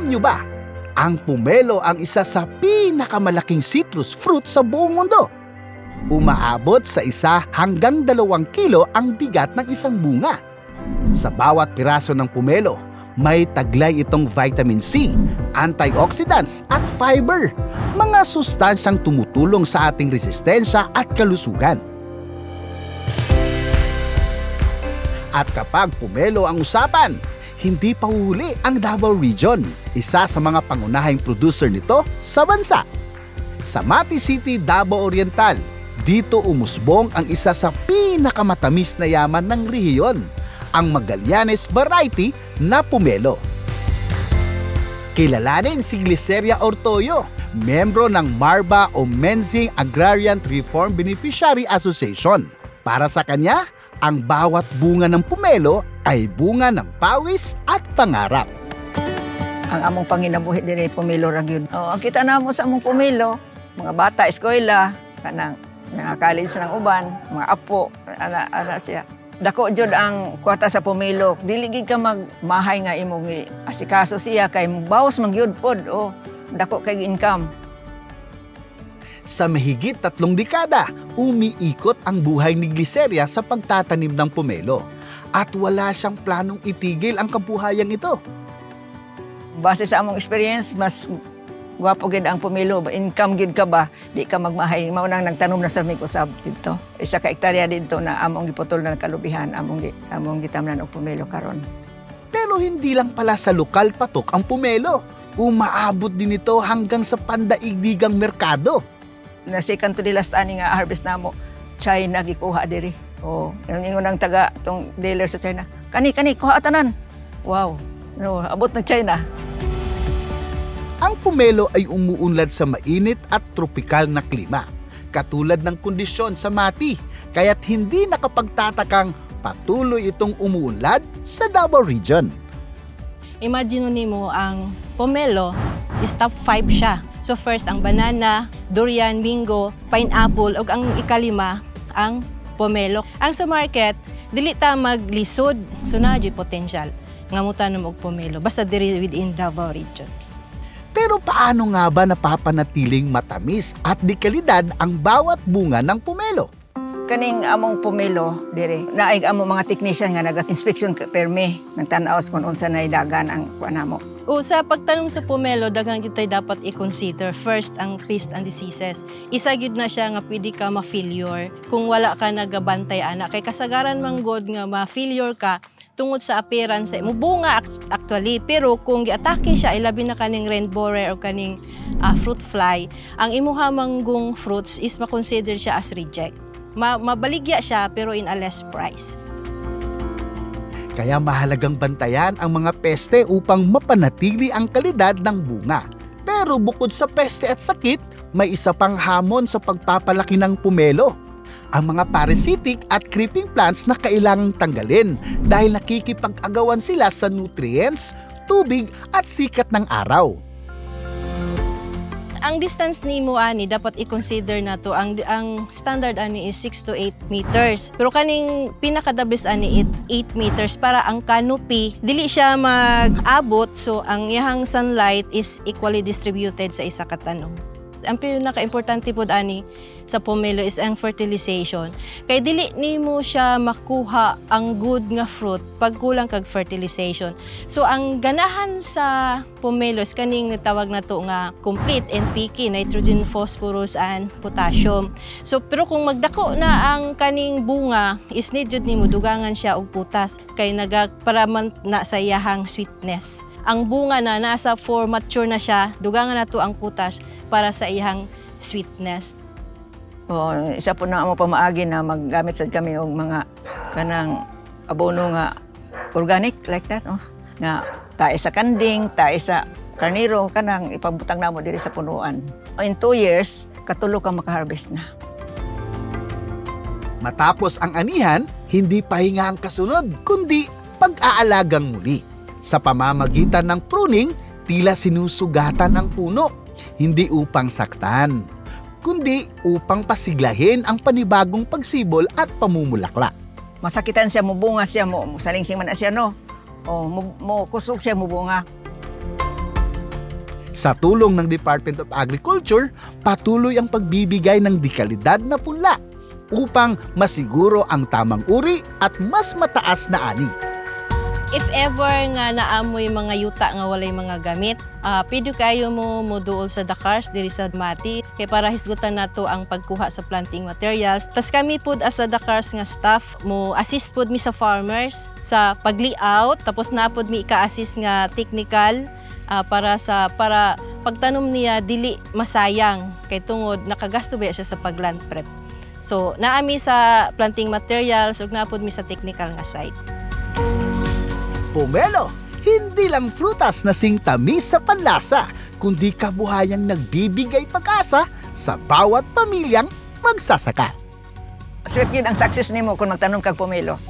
Alam nyo ba, ang pumelo ang isa sa pinakamalaking citrus fruit sa buong mundo. Umaabot sa 1 hanggang 2 kilo ang bigat ng isang bunga. Sa bawat piraso ng pumelo, may taglay itong vitamin C, antioxidants at fiber, mga sustansyang tumutulong sa ating resistensya at kalusugan. At kapag pumelo ang usapan, hindi pahuhuli ang Davao Region, isa sa mga pangunahing producer nito sa bansa. Sa Mati City, Davao Oriental, dito umusbong ang isa sa pinakamatamis na yaman ng rehiyon, ang Magallanes variety na pumelo. Kilalanin si Gliceria Ortoyo, membro ng MARBA o Menzing Agrarian Reform Beneficiary Association. Para sa kanya, ang bawat bunga ng pumelo ay bunga ng pawis at pangarap. Ang among panginabuhi diri pumelo ra gyud. Ang kita namo sa among pumelo, mga bata eskwela, kanang mga college ng uban, mga apo, ana siya. Dako jud ang kwarta sa pumelo. Dili gid ka magmahay nga imong asikaso siya kay bawas man gyud pod dako kay income. Sa mahigit 3 dekada, umiikot ang buhay ni Gliceria sa pagtatanim ng pumelo at wala siyang planong itigil ang kabuhayan ito. Base sa among experience, mas gwapo gid ang pumelo. Income gid ka ba, di ka magmahay. Maunang nagtanom na sa mig usab dito. 1 ka hektarya dito na among giputol na kalubihan, among gitamnan og pumelo karon. Pero hindi lang pala sa lokal patok ang pumelo. Umaabot din ito hanggang sa pandaigdigang merkado. Na second to the last ani nga harvest namo, China gikuha diri. Yung ingon taga tong dealer sa China. Kani kuha tanan. Wow. No, abot ng China. Ang pumelo ay umuunlad sa mainit at tropikal na klima, katulad ng kondisyon sa Mati, kaya't hindi nakapagtatakang patuloy itong umuunlad sa Davao Region. Imagine nimo ang pomelo is top 5 siya. So first ang banana, durian, mango, pineapple ug ang ikalima ang pomelo. Ang sa market dili ta maglisod, so na jud potential nga mutanom og pomelo basta diri within Davao Region. Pero paano nga ba napapanatiling matamis at dekalidad ang bawat bunga ng pumelo? Kaning among pumelo diri, naay among mga technician nga nagat-inspection permi nang tan-aw kung unsa nay dagan ang kuan namo. Sa pagtanom sa pomelo, daghang gyud tay dapat i-consider. First, ang pest and diseases. Isa gyud na siya nga pwede ka ma-failure kung wala ka nagabantay ana. Kay kasagaran man god nga ma-failure ka tungod sa appearance mo bunga actually, pero kung gi-atake siya ilabi na kaning rain borer o kaning fruit fly, ang imuha manggong fruits is ma-consider siya as reject. Mabaligya siya pero in a less price. Kaya mahalagang bantayan ang mga peste upang mapanatili ang kalidad ng bunga. Pero bukod sa peste at sakit, may isa pang hamon sa pagpapalaki ng pumelo. Ang mga parasitic at creeping plants na kailangang tanggalin dahil nakikipag-agawan sila sa nutrients, tubig at sikat ng araw. Ang distance nimo ani dapat i-consider nato ang standard ani is 6 to 8 meters. Pero kaning pinaka-the best ani 8 meters para ang canopy dili siya mag-abot, so ang iyang sunlight is equally distributed sa isa ka tanom. Ang pinaka-importante pod ani sa pomelo is ang fertilization. Kay dili nimo siya makuha ang good nga fruit pag kulang kag fertilization. So ang ganahan sa pomelo is kaning tawag nato nga complete NPK, nitrogen, phosphorus and potassium. So pero kung magdako na ang kaning bunga is need jud nimo dugangan siya og putas kay para man na sa iyahang sweetness. Ang bunga na nasa for mature na siya, dugangan nato ang putas para sa iyang sweetness. Isa po na among pamaagi na maggamit sad kami og mga kanang abono nga organic like that, nga tae sa kanding, tae sa karniro, kanang ipabutang namo diri sa punuan. In 2 years, katulo ka makaharvest na. Matapos ang anihan, hindi pahinga ang kasunod, kundi pag-aalagang muli. Sa pamamagitan ng pruning, tila sinusugatan ang puno, hindi upang saktan, kundi upang pasiglahin ang panibagong pagsibol at pamumulaklak. Masakitan siya, mubunga siya, salingsing man na siya, no? Mo kusog siya, mubunga. Sa tulong ng Department of Agriculture, patuloy ang pagbibigay ng dekalidad na punla upang masiguro ang tamang uri at mas mataas na ani. If ever nga naamoy mga yuta nga walay mga gamit, pwede kayo mo duol sa Dakars diri sa Mati kay para hisgutan nato ang pagkuha sa planting materials. Tas kami pud as sa Dakars nga staff mo assist pud mi sa farmers sa pag-layout, tapos na pud mi ka-assist nga technical para pagtanom niya dili masayang kay tungod nakagasto ba siya sa pag-land prep. So naami sa planting materials ug napod mi sa technical nga side. Pomelo, hindi lang prutas na singtamis sa panlasa, kundi kabuhayang nagbibigay pag-asa sa bawat pamilyang magsasaka. Sweet yun ang success nimo kung magtanong kag pomelo.